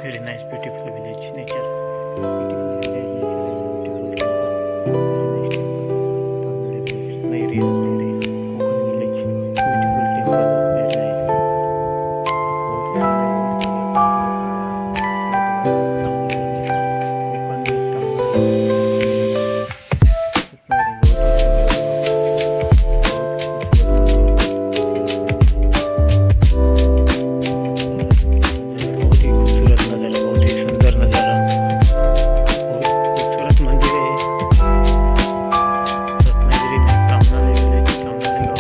Very nice, beautiful village nature. Beautiful village nature and beautiful temple. Very nice temple. Tamanale village. Nairi, Kokan village. Beautiful temple. Very nice. बहुत ही सुंदर मूर्ति है। कोकण में बहुत ही खूबसूरत नज़ारा, बहुत ही सुंदर नज़ारा, बहुत खूबसूरत मंदिर है। रत्नागिरी में तामनाले विलेज, तामनाले गाँव।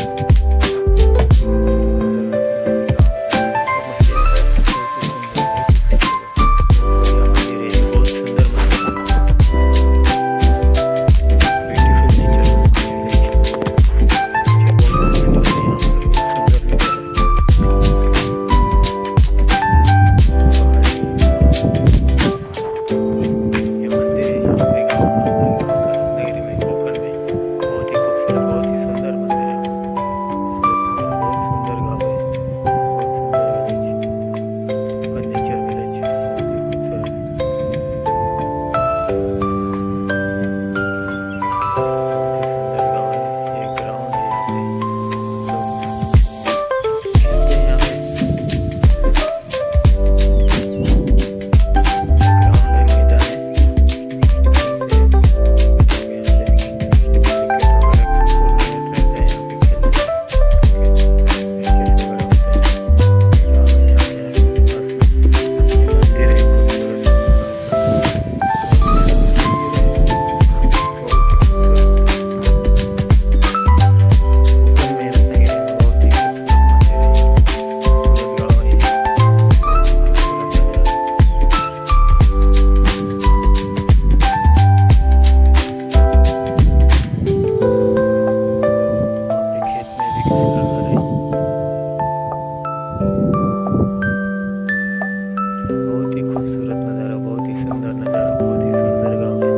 बहुत ही खूबसूरत नज़ारा, बहुत ही सुंदर नज़ारा, बहुत ही सुंदर गाँव है।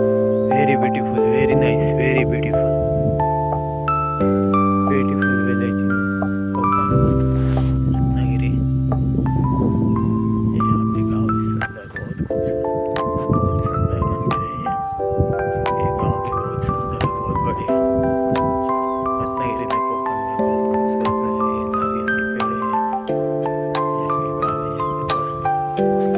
Very beautiful, very nice, very beautiful, beautiful village Konkan Ratnagiri. यहाँ पे गाँव भी सुंदर, बहुत खूबसूरत, बहुत सुंदर मंदिर है। ये गाँव भी बहुत सुंदर, बहुत बढ़िया। रत्नागिरी में कोकण में बहुत खूबसूरत नज़र है। नारियल के पेड़ है। यहाँ के गाँव है, यहाँ के पास में